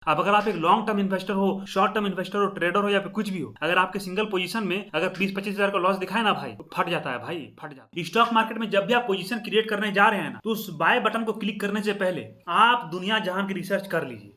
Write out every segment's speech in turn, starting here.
अब अगर आप एक लॉन्ग टर्म इन्वेस्टर हो, शॉर्ट टर्म इन्वेस्टर हो, ट्रेडर हो या फिर कुछ भी हो, अगर आपके सिंगल पोजीशन में अगर 20-25 हजार का लॉस दिखाए ना भाई, तो फट जाता है भाई, फट जाता है। स्टॉक मार्केट में जब भी आप पोजीशन क्रिएट करने जा रहे हैं ना, तो उस बाय बटन को क्लिक करने से पहले आप दुनिया जहां की रिसर्च कर लीजिए।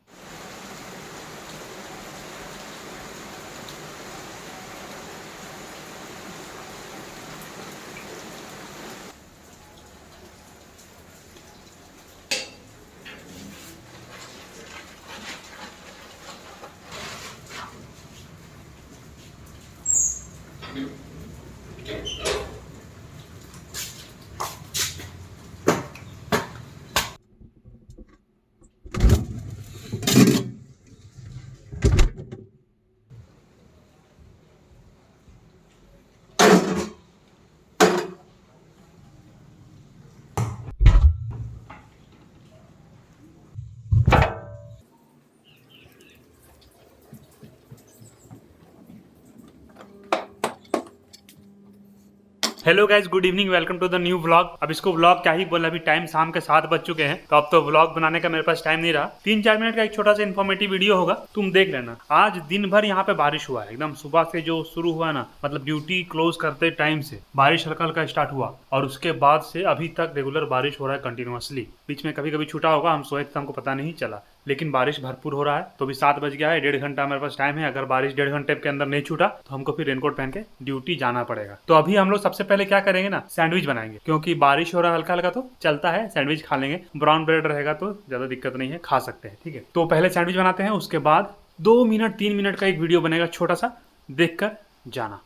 Hello guys, good evening, welcome to the new vlog. अब इसको व्लॉग क्या ही बोला, अभी टाइम शाम के 7 बज चुके हैं, तो अब तो व्लॉग बनाने का मेरे पास टाइम नहीं रहा। 3-4 मिनट का एक छोटा सा इन्फॉर्मेटिव वीडियो होगा, तुम देख लेना। आज दिन भर यहाँ पे बारिश हुआ है, एकदम सुबह से जो शुरू हुआ ना, मतलब ड्यूटी क्लोज करते टाइम से बारिश हल्का हल्का स्टार्ट हुआ और उसके बाद से अभी तक रेगुलर बारिश हो रहा है कंटिन्यूअसली। बीच में कभी कभी छूटा होगा, हम सोए थे, हमको पता नहीं चला, लेकिन बारिश भरपूर हो रहा है। तो अभी 7 बज गया है, 1.5 घंटा मेरे पास टाइम है। अगर बारिश 1.5 घंटे के अंदर नहीं छूटा तो हमको फिर रेनकोट पहन के ड्यूटी जाना पड़ेगा। तो अभी हम लोग सबसे पहले क्या करेंगे ना, सैंडविच बनाएंगे, क्योंकि बारिश हो रहा है हल्का हल्का तो चलता है, सैंडविच खा लेंगे। ब्राउन ब्रेड रहेगा तो ज्यादा दिक्कत नहीं है, खा सकते हैं, ठीक है। तो पहले सैंडविच बनाते हैं, उसके बाद 2 मिनट 3 मिनट का एक वीडियो बनेगा छोटा सा, देख कर जाना।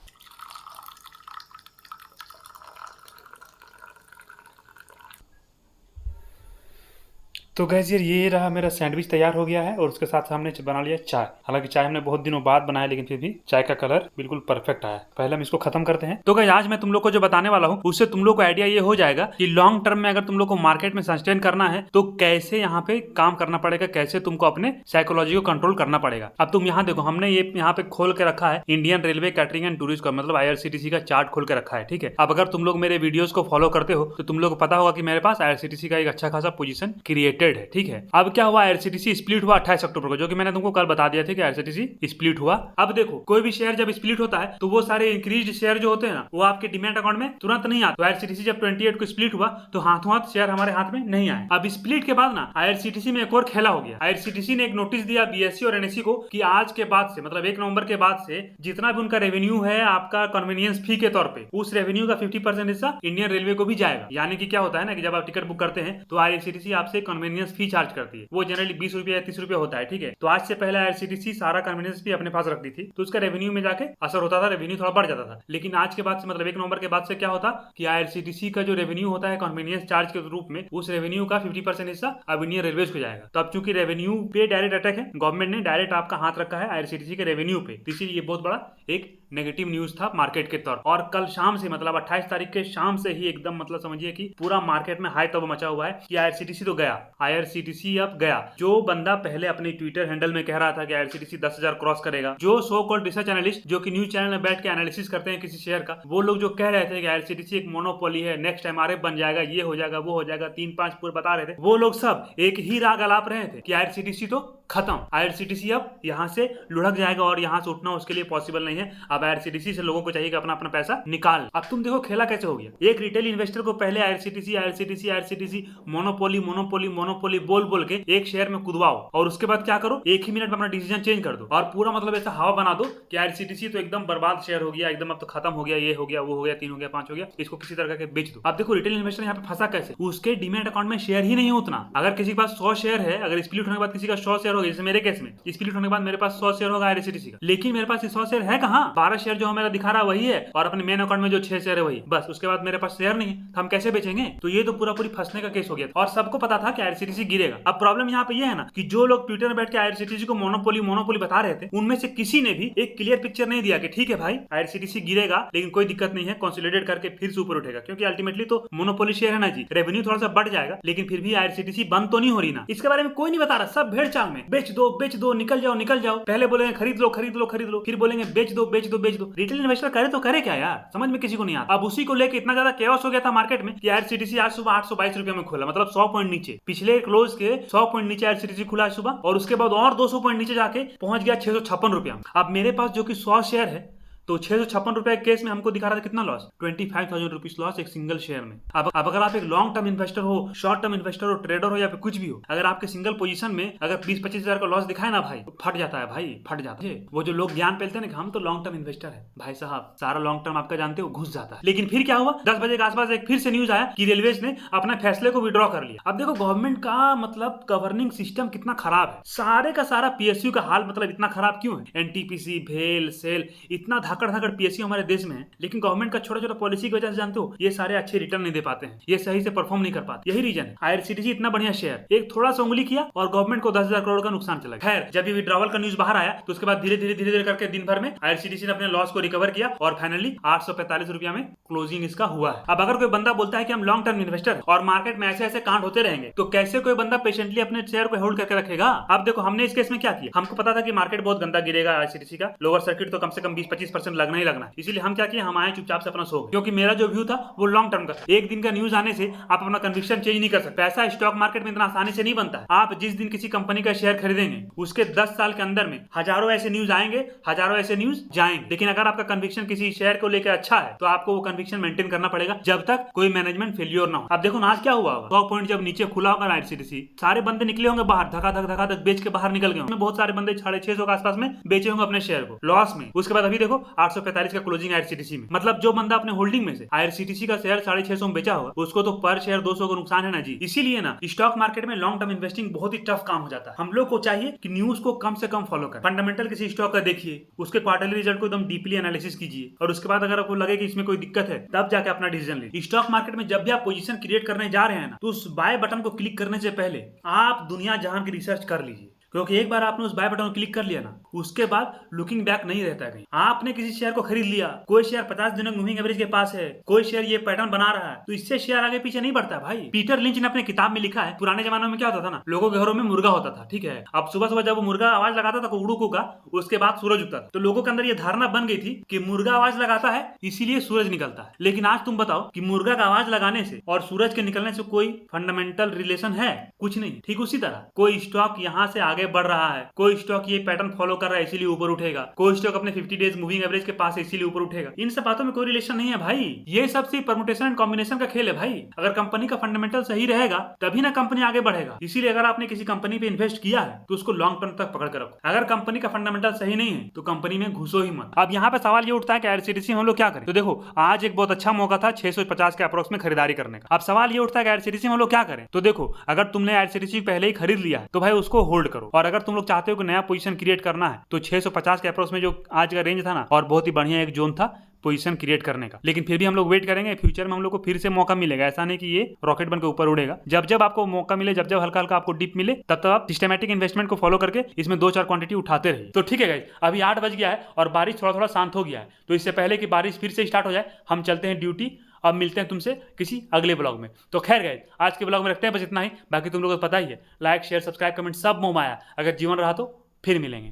तो गैस ये रहा, मेरा सैंडविच तैयार हो गया है और उसके साथ हमने बना लिया चाय। हालांकि चाय हमने बहुत दिनों बाद बनाया, लेकिन फिर भी चाय का कलर बिल्कुल परफेक्ट आया है। पहले हम इसको खत्म करते हैं। तो गैस आज मैं तुम लोग को जो बताने वाला हूँ, उससे तुम लोग को आइडिया ये हो जाएगा कि लॉन्ग टर्म में अगर तुम लोग को मार्केट में सस्टेन करना है तो कैसे यहाँ पे काम करना पड़ेगा, कैसे तुमको अपने साइकोलॉजी को कंट्रोल करना पड़ेगा। अब तुम यहाँ देखो, हमने ये यहाँ पे खोल के रखा है Indian railway catering and tourism का, मतलब IRCTC का चार्ट खोल के रखा है, ठीक है। अब अगर तुम लोग मेरे वीडियोस को फॉलो करते हो तो तुम लोग को पता होगा कि मेरे पास IRCTC का एक अच्छा खासा पोजीशन क्रिएटेड है, ठीक है। अब क्या हुआ, IRCTC स्प्लिट हुआ 28 अक्टूबर को, जो कि मैंने तुमको कल बता दिया था कि IRCTC स्प्लिट हुआ। अब देखो, कोई भी शेयर जब स्प्लिट होता है तो वो सारे इंक्रीज शेयर जो होते हैं ना, वो आपके डिमेट अकाउंट में तुरंत नहीं आते। तो IRCTC जब 28 को स्प्लिट हुआ तो हाथों हाथ शेयर हमारे हाथ में नहीं आए। अब स्प्लिट के बाद ना IRCTC में एक और खेला हो गया। IRCTC ने एक नोटिस दिया BSE और NSE को कि आज के बाद से, मतलब 1 नवंबर के बाद से, जितना भी उनका रेवेन्यू है आपका कन्वीनियंस फी के तौर पे, उस रेवेन्यू का 50% हिस्सा इंडियन रेलवे को भी जाएगा। यानी कि क्या होता है ना, कि जब आप टिकट बुक करते हैं तो IRCTC आपसे कन्वीनियंस फी चार्ज करती है। वो जनरली 20 रुपया या 30 रुपया होता है, ठीक है। तो आज से पहले IRCTC सारा कन्वीनियंस फी अपने पास रखती थी, तो उसका रेवेन्यू में जाके असर होता था, रेवेन्यू थोड़ा बढ़ जाता था। लेकिन आज के बाद से, मतलब 1 नवंबर के बाद से क्या होता कि IRCTC का जो रेवेन्यू होता है कन्वीनियंस चार्ज के रूप में, उस रेवेन्यू का 50% हिस्सा अब इंडियन रेलवेज को जाएगा। तो अब चूंकि रेवेन्यू पे डायरेक्ट अटैक है, गवर्नमेंट ने डायरेक्ट आपका हाथ रखा है IRCTC के रेवेन्यू पे, इसीलिए ये बहुत बड़ा एक नेगेटिव न्यूज था मार्केट के तौर। और कल शाम से, मतलब 28 तारीख के शाम से ही एकदम, मतलब समझिए कि पूरा मार्केट में हाई तब मचा हुआ है कि IRCTC तो गया, IRCTC अब गया। जो बंदा पहले अपने ट्विटर हैंडल में कह रहा था कि IRCTC 10,000 क्रॉस करेगा, जो सो कॉल्ड रिसर्च एनालिस्ट जो कि न्यूज चैनल में बैठ के एनालिसिस करते हैं किसी शेयर का, वो लोग जो कह रहे थे कि IRCTC एक मोनोपोली है, नेक्स्ट MRF बन जाएगा, ये हो जाएगा, वो हो जाएगा, 3-5 पूरे बता रहे थे, वो लोग सब एक ही राग अलाप रहे थे कि IRCTC तो खत्म, IRCTC अब यहाँ से लुढ़क जाएगा और यहाँ से उठना उसके लिए पॉसिबल नहीं है। अब IRCTC से लोगों को चाहिए कि अपना अपना पैसा निकाल। अब तुम देखो खेला कैसे हो गया। एक रिटेल इन्वेस्टर को पहले IRCTC मोनोपोली मोनोपोली मोनोपोली बोल बोल के एक शेयर में कुदवाओ, और उसके बाद क्या करो, एक ही मिनट में अपना डिसीजन चेंज कर दो और पूरा मतलब ऐसा हवा बना दो कि IRCTC तो एकदम बर्बाद शेयर हो गया, एकदम अब तो खत्म हो गया, ये हो गया, वो हो गया, 3 हो गया, 5 हो गया, इसको किसी तरह के बेच दो। अब देखो रिटेल इन्वेस्टर यहाँ पे फंसा कैसे, उसके डीमैट अकाउंट में शेयर ही नहीं उतना। अगर किसी के पास 100 शेयर है, अगर स्प्लिट होने के बाद किसी का 100 शेयर हो गया, जैसे मेरे केस में स्प्लिट होने के बाद मेरे पास 100 शेयर होगा IRCTC का, लेकिन मेरे पास 100 शेयर है कहाँ, 12 शेयर जो मेरा दिखा रहा वही है, और अपने मेन अकाउंट में जो 6 शेयर है वही बस। उसके बाद मेरे पास शेयर नहीं है, हम कैसे बेचेंगे। तो ये तो पूरा पूरी फंसने का केस हो गया और सबको पता था कि IRCTC गिरेगा। अब प्रॉब्लम यहाँ पे ये है ना कि जो लोग ट्विटर में बैठ के IRCTC को मोनोपोली मोनोपोली बता रहे थे, उनमें से किसी ने भी एक क्लियर पिक्चर नहीं दिया कि ठीक है भाई IRCTC गिरेगा, लेकिन कोई दिक्कत नहीं है, कंसोलिडेट करके फिर से ऊपर उठेगा, क्योंकि अल्टीमेटली तो मोनोपोली शेयर है ना जी, रेवेन्यू थोड़ा सा बढ़ जाएगा, लेकिन फिर भी IRCTC बंद तो नहीं हो रही ना। इसके बारे में कोई नहीं बता रहा, सब भेड़ चाल में बेच दो, निकल जाओ निकल जाओ। पहले बोलेंगे खरीद लो खरीद लो खरीद लो, फिर बोलेंगे बेच दो बेच दो बेच दो। रिटेल इन्वेस्टर करे तो करे क्या यार, समझ में किसी को नहीं आता। अब उसी को लेकर इतना ज्यादा केओस हो गया था मार्केट में कि IRCTC आज सुबह 822 रुपए में खोला, मतलब 100 पॉइंट नीचे। पिछले पिछले क्लोज के 100 पॉइंट नीचे आईआरसीटीसी खुला है सुबह, और उसके बाद और 200 पॉइंट नीचे जाके पहुंच गया 656 रुपया। अब मेरे पास जो कि 100 शेयर है, तो 656 रुपए के केस में हमको दिखा रहा था कितना लॉस, 25,000 रुपीज लॉस एक सिंगल शेयर में। अब अगर आप एक लॉन्ग टर्म इन्वेस्टर हो, शॉर्ट टर्म इन्वेस्टर हो, ट्रेडर हो या फिर कुछ भी हो, अगर आपके सिंगल पोजीशन में अगर 20-25 हजार का लॉस दिखाए ना भाई, तो फट जाता है भाई, फट जाता है। वो जो लोग ज्ञान फैलते हैं ना हम तो लॉन्ग टर्म इन्वेस्टर है, भाई साहब सारा लॉन्ग टर्म आपका जानते हो घुस जाता है। लेकिन फिर क्या हुआ, 10 बजे के आसपास एक फिर से न्यूज आया कि रेलवेज ने अपने फैसले को विड्रॉ कर लिया। अब देखो गवर्नमेंट का मतलब गवर्निंग सिस्टम कितना खराब है, सारे का सारा पीएसयू का हाल मतलब इतना खराब क्यों है। एनटीपीसी, भेल, सेल, इतना धाकड़ धाकड़ पीएसयू हमारे देश में है, लेकिन गवर्नमेंट का छोटा छोटा पॉलिसी की वजह से जानते हो ये सारे अच्छे रिटर्न नहीं दे पाते हैं, ये सही से परफॉर्म नहीं कर पाते। यही रीजन है आईआरसीटीसी इतना बढ़िया शेयर, एक थोड़ा सा उंगली किया और गवर्नमेंट को 10,000 करोड़ का नुकसान चला। खैर जब ये विड्रॉवल का न्यूज बाहर आया तो उसके बाद धीरे धीरे करके दिन भर में आईआरसीटीसी ने अपने लॉस को रिकवर किया और फाइनली 845 रुपया में क्लोजिंग इसका हुआ है। अब अगर कोई बंदा बोलता है कि हम लॉन्ग टर्म इन्वेस्टर है और मार्केट में ऐसे ऐसे कांड होते रहेंगे, तो कैसे कोई बंदा पेशेंटली अपने शेयर को होल्ड करके रखेगा। अब देखो हमने इस केस में क्या किया, हमको पता था कि मार्केट बहुत गंदा गिरेगा, आईआरसीटीसी का लोअर सर्किट तो कम से कम 20-25% लगना ही लगना, इसीलिए हम क्या किए, हम आए चुपचाप से अपना सो गए, क्योंकि मेरा जो व्यू था वो लॉन्ग टर्म का था। एक दिन का न्यूज आने से आप अपना कन्विक्शन चेंज नहीं कर सकते। पैसा स्टॉक मार्केट में इतना आसानी से नहीं बनता है। आप जिस दिन किसी कंपनी का शेयर खरीदेंगे उसके 10 साल के अंदर में हजारों ऐसे न्यूज आएंगे, हजारों ऐसे न्यूज जाएंगे, लेकिन अगर आपका कन्विक्शन किसी शेयर को लेकर अच्छा है तो आपको वो कन्विक्शन मेंटेन करना पड़ेगा जब तक कोई मैनेजमेंट फेलियर ना हो। अब देखो आज क्या हुआ होगा, 100 पॉइंट जब नीचे खुला होगा आईआरसीटीसी, सारे बंदे निकले होंगे बाहर, धका धक बेच के बाहर निकल गए होंगे। बहुत सारे बंदे 650 के आसपास में बेचे होंगे अपने शेयर को लॉस में। उसके बाद अभी देखो 845 का क्लोजिंग आईआरसीटीसी में, मतलब जो बंदा अपने होल्डिंग में से आईआरसीटीसी का शेयर 650 में बेचा होगा उसको तो पर शेयर 200 का नुकसान है ना जी। इसीलिए ना स्टॉक मार्केट में लॉन्ग टर्म इन्वेस्टिंग बहुत ही टफ काम हो जाता है। हम लोग को चाहिए कि न्यूज को कम से कम फॉलो करें, फंडामेंटल किसी स्टॉक का देखिए, उसके क्वार्टरली रिजल्ट को एकदम डीपली एनालिसिस कीजिए और उसके बाद अगर आपको लगे कि इसमें कोई दिक्कत है तब जाके अपना डिसीजन लीजिए। स्टॉक मार्केट में जब भी आप पोजीशन क्रिएट करने जा रहे हैं ना, तो उस बाय बटन को क्लिक करने से पहले आप दुनिया जहां की रिसर्च कर लीजिए, क्योंकि एक बार आपने उस बाय बटन को क्लिक कर लिया ना, उसके बाद लुकिंग बैक नहीं रहता है कहीं। आपने किसी शेयर को खरीद लिया, कोई शेयर 50 दिनों की मूविंग एवरेज के पास है, कोई शेयर ये पैटर्न बना रहा है, तो इससे शेयर आगे पीछे नहीं बढ़ता भाई। पीटर लिंच ने अपने किताब में लिखा है, पुराने जमाने में क्या होता था ना, लोगों के घरों में मुर्गा होता था, ठीक है। अब सुबह सुबह जब वो मुर्गा आवाज लगाता था कुकड़ू कुका, उसके बाद सूरज उगता था, तो लोगों के अंदर ये धारणा बन गई थी कि मुर्गा आवाज लगाता है इसीलिए सूरज निकलता है। लेकिन आज तुम बताओ कि मुर्गा का आवाज लगाने से और सूरज के निकलने से कोई फंडामेंटल रिलेशन है? कुछ नहीं। ठीक उसी तरह कोई स्टॉक यहाँ से आगे बढ़ रहा है, कोई स्टॉक ये पैटर्न फॉलो कर रहा है इसीलिए ऊपर उठेगा, कोई स्टॉक अपने 50 डेज मूविंग एवरेज के पास है इसीलिए ऊपर उठेगा। इन सब बातों में कोई रिलेशन नहीं है भाई, ये सब सिर्फ परमुटेशन एंड कॉम्बिनेशन का खेल है भाई। अगर कंपनी का फंडामेंटल सही रहेगा तभी ना कंपनी आगे बढ़ेगा। इसीलिए अगर आपने किसी कंपनी पे इन्वेस्ट किया है तो उसको लॉन्ग टर्म तक पकड़ कर रखो। अगर कंपनी का फंडामेंटल सही नहीं है तो कंपनी में घुसो ही मत। अब यहाँ पे सवाल ये उठता है कि आईआरसीटीसी हम लोग क्या करें। तो देखो आज एक बहुत अच्छा मौका था 650 के अप्रोक्स में खरीदारी करने का। अब सवाल ये उठता है कि आईआरसीटीसी हम लोग क्या करें। तो देखो अगर तुमने आईआरसीटीसी पहले ही खरीद लिया है तो भाई उसको होल्ड करो, और अगर तुम लोग चाहते हो कि नया पोजीशन क्रिएट करना है तो 650 के अप्रोक्स में जो आज का रेंज था ना, और बहुत ही बढ़िया एक जोन था पोजीशन क्रिएट करने का। लेकिन फिर भी हम लोग वेट करेंगे, फ्यूचर में हम लोग को फिर से मौका मिलेगा। ऐसा नहीं कि ये रॉकेट बन के ऊपर उड़ेगा। जब जब आपको मौका मिले, जब जब हल्का हल्का आपको डिप मिले, तब तब आप सिस्टमैटिक इन्वेस्टमेंट को फॉलो करके इसमें 2-4 क्वांटिटी उठाते रहिए। तो ठीक है गाइस, अभी 8 बज गया है और बारिश थोड़ा थोड़ा शांत हो गया है, तो इससे पहले कि बारिश फिर से स्टार्ट हो जाए हम चलते हैं ड्यूटी। अब मिलते हैं तुमसे किसी अगले ब्लॉग में। तो खैर गाइस आज के ब्लॉग में रखते हैं बस इतना ही। बाकी तुम लोगों को पता ही है, लाइक शेयर सब्सक्राइब कमेंट सब मोह माया। अगर जीवन रहा तो फिर मिलेंगे।